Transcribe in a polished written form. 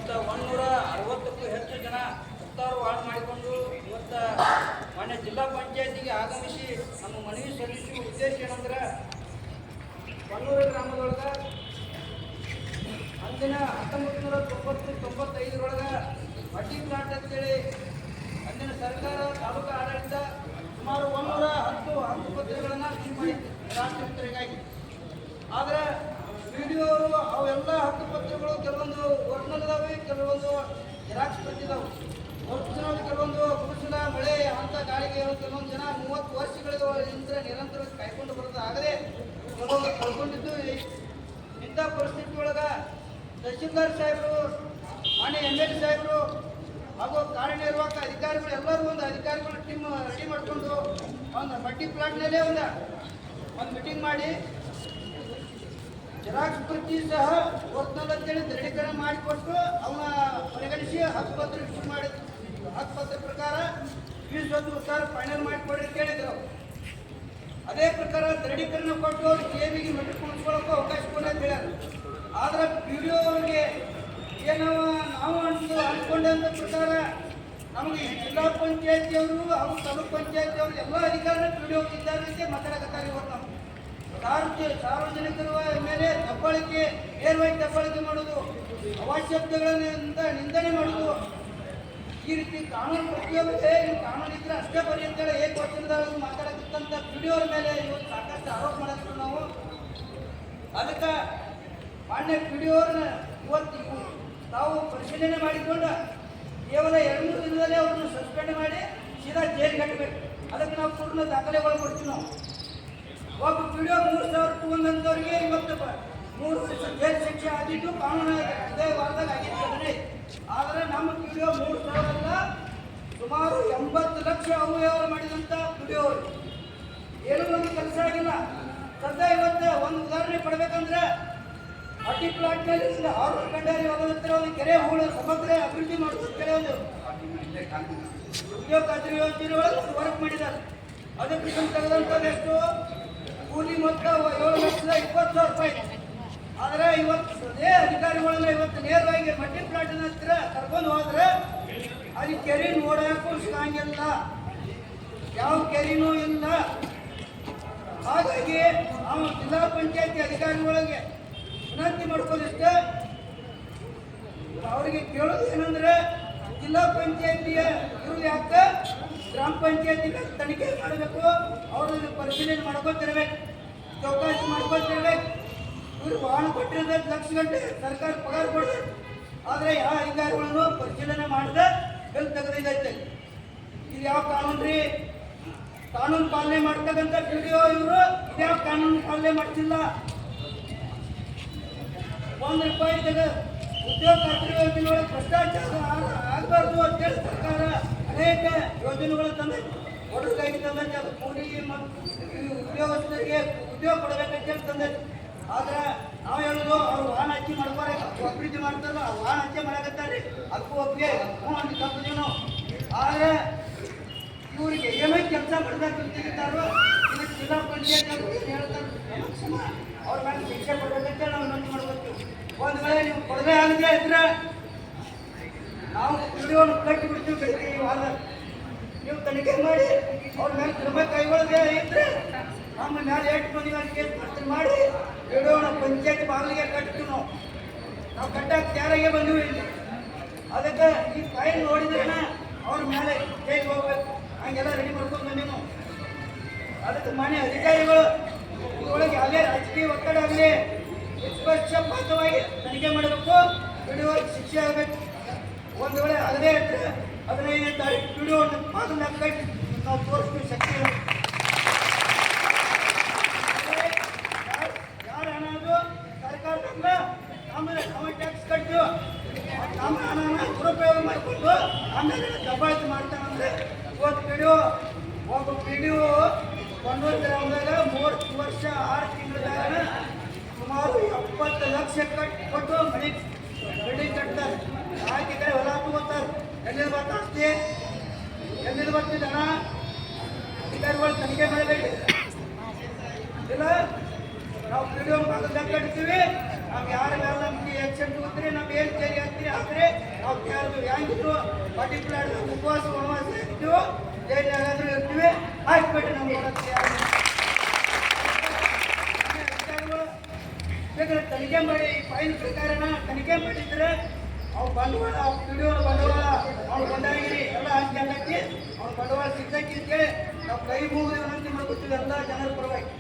ಇವತ್ತು 160ಕ್ಕೂ ಹೆಚ್ಚು ಜನ ಹತ್ತಾರು ಹಾಳು ಮಾಡಿಕೊಂಡು ಇವತ್ತು ಮಾನ್ಯ ಜಿಲ್ಲಾ ಪಂಚಾಯತಿಗೆ ಆಗಮಿಸಿ ನಮ್ಮ ಮನವಿ ಸಲ್ಲಿಸುವ ಉದ್ದೇಶ ಏನಂದ್ರೆ ಬನ್ನೂರು ಗ್ರಾಮದೊಳಗೆ ಅಂದಿನ 1990-95 ಮಟ್ಟಿ ಪ್ಲಾಂಟ್ ಅಂತೇಳಿ ಅಂದಿನ ಸರ್ಕಾರ ತಾಲೂಕು ಆಡಳಿತ ಸುಮಾರು 110 ಹಕ್ಕುಪತ್ರಗಳನ್ನು ಇಶ್ಯೂ ಮಾಡಿತ್ತು ರಾಷ್ಟ್ರೀಕರಿಗಾಗಿ. ಆದರೆ ವಿಡಿಯೋ ಅವೆಲ್ಲ ಹಕ್ಕುಪತ್ರಗಳು ಕೆಲವೊಂದು ಒರಿಜಿನಲ್ ಇದಾವೆ, ಕೆಲವೊಂದು ಜೆರಾಕ್ಸ್ ಪ್ರತಿದಾವೆ. ಒರಿಜಿನಲ್ ಕೆಲವೊಂದು ಗುಡಿಸಲ ಮಳೆ ಅಂತ ಗಾಳಿಗೆ ಕೆಲವೊಂದು ಜನ 30 ವರ್ಷಗಳಿಂದ ನಿರಂತರವಾಗಿ ಕಾಯ್ಕೊಂಡು ಬರೋದು ಆಗದೆ ಕೆಲವೊಂದು ಕಳ್ಕೊಂಡಿದ್ದು. ಇಂಥ ಪರಿಸ್ಥಿತಿ ಒಳಗೆ ತಹಶೀಲ್ದಾರ್ ಸಾಹೇಬರು, ಮಾನ್ಯ MLA ಸಾಹೇಬರು ಹಾಗೂ ಕಾರ್ಯನಿರ್ವಾಹಕ ಅಧಿಕಾರಿಗಳು ಎಲ್ಲರೂ ಒಂದು ಅಧಿಕಾರಿಗಳ ಟೀಮ್ ರೆಡಿ ಮಾಡಿಕೊಂಡು ಒಂದು ಮಟ್ಟಿ ಪ್ಲಾಟ್ನಲ್ಲೇ ಒಂದು ಮೀಟಿಂಗ್ ಮಾಡಿ ಜೆರಾಕ್ಸ್ ಪ್ರತಿ ಸಹ ಒರಿಜಿನಲ್ ಅಂತೇಳಿ ದೃಢೀಕರಣ ಮಾಡಿಕೊಟ್ಟು ಅವನ್ನ ಪರಿಗಣಿಸಿ ಹಕ್ಕುಪತ್ರ ಇಶ್ಯೂ ಮಾಡಿದ್ರು. ಹಕ್ಕುಪತ್ರ ಪ್ರಕಾರ ಫೀಸ್ ಸರ್ ಫೈನಲ್ ಮಾಡಿಕೊಡ್ರಿ ಕೇಳಿದ್ರು. ಅದೇ ಪ್ರಕಾರ ದೃಢೀಕರಣ ಕೊಟ್ಟು ಅವ್ರು KBಗೆ ಮೆಟ್ರಿಕ್ ಕುಣಿಸ್ಕೊಳ್ಳೋಕ್ಕೂ ಅವಕಾಶ ಕೊಡಿ ಅಂತ ಹೇಳ್ಯಾರ. ಆದ್ರೆ PDO ಅವ್ರಿಗೆ ಏನೋ ನಾವು ಅಂದ್ಕೊಂಡಂಥ ಪ್ರಕಾರ ನಮಗೆ ಜಿಲ್ಲಾ ಪಂಚಾಯತಿಯವರು ಹಾಗೂ ತಾಲೂಕು ಪಂಚಾಯತಿಯವರು ಎಲ್ಲ ಅಧಿಕಾರಿಗಳು PDO ಇದ್ದಾರಂತೆ ಮಾತಾಡಕತ್ತಾರೆ. ಇವತ್ತು ನಾವು ಸಾರ್ವಜನಿಕರ ಮೇಲೆ ದಬ್ಬಾಳಿಕೆ, ನೇರವಾಗಿ ದಬ್ಬಾಳಿಕೆ ಮಾಡೋದು, ಅವಶ್ಯಕತೆಗಳಿಂದ ನಿಂದನೆ ಮಾಡೋದು, ಈ ರೀತಿ ಕಾನೂನು ಪ್ರತಿಯೊಬ್ಬರಿಗೆ ಕಾನೂನು ಇದ್ರೆ ಅಷ್ಟೇ ಬರೀ ಅಂತೇಳಿ ಏಕವಚನದಾಗ ಮಾತಾಡಕತ್ತಂಥ PDO ಮೇಲೆ ಇವತ್ತು ಸಾಕಷ್ಟು ಆರೋಪ ಮಾಡಕ್ಕೆ ನಾವು. ಅದಕ್ಕೆ ಮಾನ್ಯ PDO ಅವ್ರನ್ನ ಇವತ್ತು ತಾವು ಪರಿಶೀಲನೆ ಮಾಡಿಕೊಂಡು ಕೇವಲ 2-3 ದಿನದಲ್ಲೇ ಅವ್ರನ್ನ ಸಸ್ಪೆಂಡ್ ಮಾಡಿ ಸೀದಾ ಜೈಲಿಗೆ ಕಟ್ಟಬೇಕು. ಅದಕ್ಕೆ ನಾವು ಪೂರ್ಣ ದಾಖಲೆಗಳು ಕೊಡ್ತೀವಿ. ನಾವು ಒಬ್ಬ PDO 3,000 ತಗೊಂಡಂಥವ್ರಿಗೆ ಇವತ್ತು 3 ವರ್ಷ ಜೈಲು ಶಿಕ್ಷೆ ಆಗಿದ್ದು ಕಾನೂನು ಇದೇ ವಾರದಾಗ ಆಗಿತ್ತು. ಆದರೆ ನಮ್ಮ PDO 3,000 ಅಲ್ಲ, ಸುಮಾರು 80 ಲಕ್ಷ ಅವ್ಯವಹಾರ ಮಾಡಿದಂಥ PDO ಅವರು ಏನೂ ನಮಗೆ ಕೆಲಸ ಆಗಿಲ್ಲ. ಸದ್ಯ ಇವತ್ತು ಒಂದು ಉದಾಹರಣೆ ಕೊಡಬೇಕಂದ್ರೆ ಮಟ್ಟಿ ಪ್ಲಾಟ್ನಲ್ಲಿ 6 ಗಂಟೆ ಹೋಗೋದ್ರ ಒಂದು ಕೆರೆ ಹೂಳು ಸಮಗ್ರ ಅಭಿವೃದ್ಧಿ ಮಾಡೋದು ಕೆರೆ ಒಂದು ಉದ್ಯೋಗ ಖಾತ್ರಿ ಯೋಜನೆ ಒಳಗೆ ಒಂದು ವರ್ಕ್ ಮಾಡಿದ್ದಾರೆ. ಅದಕ್ಕೆ ತೆಗೆದಂಥದ್ದು ಎಷ್ಟು ಕೂಲಿ ಮೊತ್ತ 7,20,000 ರೂಪಾಯಿ. ಆದರೆ ಇವತ್ತು ಅದೇ ಅಧಿಕಾರಿಗಳನ್ನ ಇವತ್ತು ನೇರವಾಗಿ ಮಟ್ಟಿ ಪ್ಲಾಟಿನ ಹತ್ತಿರ ಕರ್ಕೊಂಡು ಹೋದ್ರೆ ಅಲ್ಲಿ ಕೆರೆ ನೋಡೋಕ್ಕೂ ಸಿಗಂಗಿಲ್ಲ, ಯಾವ ಕೆರೆನೂ ಇಲ್ಲ. ಹಾಗಾಗಿ ನಾವು ಜಿಲ್ಲಾ ಪಂಚಾಯತಿ ಅಧಿಕಾರಿಗಳಿಗೆ ವಿನಂತಿ ಮಾಡ್ಕೋದಿಷ್ಟೇ, ಅವರಿಗೆ ಕೇಳೋದು ಏನಂದ್ರೆ ಜಿಲ್ಲಾ ಪಂಚಾಯತಿಯ ಇವರು ಯಾಕೆ ಗ್ರಾಮ ಪಂಚಾಯತಿಗೆ ತನಿಖೆ ಮಾಡಬೇಕು, ಅವ್ರನ್ನ ಪರಿಶೀಲನೆ ಮಾಡ್ಕೊತಿರ್ಬೇಕು, ಚೌಕಾಸಿ ಮಾಡ್ಕೊತಿರ್ಬೇಕು. ಇವರು ವಾಹನ ಕೊಟ್ಟಿರೋದು ಲಕ್ಷ ಗಂಟೆ ಸರ್ಕಾರ ಪಗಾರ ಕೊಡ್ಬೇಕು. ಆದರೆ ಯಾವ ಅಧಿಕಾರಿಗಳನ್ನು ಪರಿಶೀಲನೆ ಮಾಡದೆ ಬಿಲ್ ತೆಗೆದೈತೆ. ಇದು ಯಾವ ಕಾನೂನು ರೀ? ಕಾನೂನು ಪಾಲನೆ ಮಾಡ್ತಕ್ಕಂಥ PDO ಇವರು ಇದ್ಯಾವ ಕಾನೂನು ಪಾಲನೆ ಮಾಡ್ತಿಲ್ಲ. 1 ರೂಪಾಯಿ ಉದ್ಯೋಗ ಖಾತ್ರಿ ಯೋಜನೆ ಒಳಗೆ ಭ್ರಷ್ಟಾಚಾರ ಆಗಬಾರ್ದು ಅಂತೇಳಿ ಸರ್ಕಾರ ಅನೇಕ ಯೋಜನೆಗಳು ತಂದೈತೆ. ಒಡಗಾಗಿ ತಂದೈತೆ. ಅದು ಕೂಲಿಗೆ ಮತ್ತು ಉದ್ಯೋಗಸ್ಥರಿಗೆ ಉದ್ಯೋಗ ಕೊಡಬೇಕಂತೇಳಿ ತಂದೈತೆ. ಆದ್ರೆ ನಾವು ಹೇಳೋದು ಅವ್ರು ವಾಹನ ಹಚ್ಚಿ ಮಾಡ್ತಾರೆ, ಅಭಿವೃದ್ಧಿ ಮಾಡ್ತಾರಲ್ಲ, ಆ ವಾಹನ ಹಚ್ಚಿ ಮಾಡಕತ್ತಾರೆ. ಅದಕ್ಕೂ ಒಪ್ಪಿಗೆ ಅಂತ ತಪ್ಪಿದೀವಿ ನಾವು. ಆದರೆ ಇವರಿಗೆ ಏನೋ ಕೆಲಸ ಮಾಡಬೇಕು ತೆಗಿತಾರೋ ಇದಕ್ಕೆ ಜಿಲ್ಲಾ ಪಂಚಾಯತ್ ಏನು ಹೇಳ್ತಾರೆ ಅವ್ರ ಮೇಲೆ ಶಿಕ್ಷೆ ಕೊಡಬೇಕಂತ ನಾವು ವಿನಂತಿ ಮಾಡಬೇಕು. ಒಂದು ವೇಳೆ ನೀವು ಕೊಡದೆ ಆಗದೆ ಇದ್ರೆ ನಾವು PDO ಕಟ್ಟಿ ಬಿಡ್ತೀವಿ. ಬೆಳಿಗ್ಗೆ ವಾದ ನೀವು ತನಿಖೆ ಮಾಡಿ ಅವ್ರ ಮೇಲೆ ಕ್ರಮ ಕೈಗೊಳ್ಳದೆ ಇದ್ರೆ ನಮ್ಮ ಮೇಲೆ 8 ಮಂದಿ ಕೇಸ್ ಪತ್ರ ಮಾಡಿ PDO ಪಂಚಾಯತ್ ಬಾಗಿಲಿಗೆ ಕಟ್ತೀವಿ. ನಾವು ಕಟ್ಟಕ್ಕೆ ತಯಾರಾಗೆ ಬಂದೀವಿ ಇಲ್ಲಿ. ಅದಕ್ಕೆ ಈ ಫೈಲ್ ನೋಡಿದ್ರೆ ಅವ್ರ ಮೇಲೆ ಜೈಲಿಗೆ ಹೋಗ್ಬೇಕು, ಹಂಗೆಲ್ಲ ರೆಡಿ ಮಾಡ್ಕೊಂಡು ಬಂದೀವಿ ನಾವು. ಅದಕ್ಕೆ ಮಾನ್ಯ ಅಧಿಕಾರಿಗಳು ಇದರೊಳಗೆ ಯಾವುದೇ ರಾಜಕೀಯ ಒತ್ತಡ ಆಗಲಿ ನಿಷ್ಪಕ್ಷಪಾತವಾಗಿ ತನಿಖೆ ಮಾಡಬೇಕು, PDO ಶಿಕ್ಷೆ ಆಗಬೇಕು. ಒಂದು ವೇಳೆ ಆಗದೇ ಇದ್ರೆ 15ನೇ ತಾರೀಕು PDO ಬಾಗಿಲ ಕಟ್ಟಿ ನಾವು ತೋರಿಸ್ತೀವಿ ಶಕ್ತಿ. ಯಾರು ಹಣ ಅದು ಸರ್ಕಾರದಿಂದ ನಮ್ಮ ಟ್ಯಾಕ್ಸ್ ಕಟ್ಟು ನಮ್ಮ ಹಣನ ದುರುಪಯೋಗ ಮಾಡಿಕೊಂಡು ಆಮೇಲೆ ದಬ್ಬಾಳಿಕೆ ಮಾಡ್ತಾನಂದ್ರೆ ಇವತ್ತು ಒಬ್ಬ PDO ಬನ್ನೂರು ಗ್ರಾಮದಾಗ 3 ವರ್ಷ 6 ತಿಂಗಳದಾಗ ಸುಮಾರು 70 ಲಕ್ಷ ಕೊಟ್ಟು ಮನೆ ಕಟ್ತಾರೆ. ಆಯ್ಕೆ ಕಡೆ ಹೊಲ ತಗೋತಾರೆ. ಎಲ್ಲಿಂದ ಬರ್ತಾ ಆಸ್ತಿ, ಎಲ್ಲಿಂದ ಬರ್ತಿದ್ದ ಹಣ ಅಧಿಕಾರಿಗಳು ತನಿಖೆ ಮಾಡಬೇಕು. ಇಲ್ಲ ನಾವು PDO ಭಾಗದಾಗ ಕಟ್ತೀವಿ, ನಾವು ಯಾರು ನಮ್ಗೆ ಆಕ್ಷನ್ ತಗೋತೀರಿ, ನಾವು ಏನು ಚೇರಿ ಹಾಕ್ತೀರಿ ಆ ಹಾಕ್ರಿ ನಾವು ಯಾರು ಹೆಂಗಿದ್ರು ಪರ್ಟಿಕ್ಯುಲರ್ ಉಪವಾಸ ವನವಾಸ ಇರ್ತೀವೋ ಜೈಲಾಗಾದ್ರೂ ಇರ್ತೀವಿ ಹಾಕ್ಬಿಟ್ರಿ ನಮ್ಮ ಬೇಕಾದ್ರೆ ತನಿಖೆ ಮಾಡಿ ಫೈಲ್ ಪ್ರಕಾರನ ತನಿಖೆ ಮಾಡಿದ್ರೆ ಅವ್ರ ಬಂಡವಾಳ ಪಿಡಿಯೋ ಬಂಡವಾಳ ಅವ್ರ ಬಂಡಾಗಿರಿ ಎಲ್ಲ ಹಂಚಿ ಹಾಕಿ ಅವ್ರ ಬಂಡವಾಳ ಸಿಗ್ತಕ್ಕಿ ಅಂತೇಳಿ ನಾವು ಕೈ ಮುಗಿದು ವಿನಂತಿ ಮಾಡ್ಕೊತೀವಿ ಎಲ್ಲ ಜನರ ಪರವಾಗಿ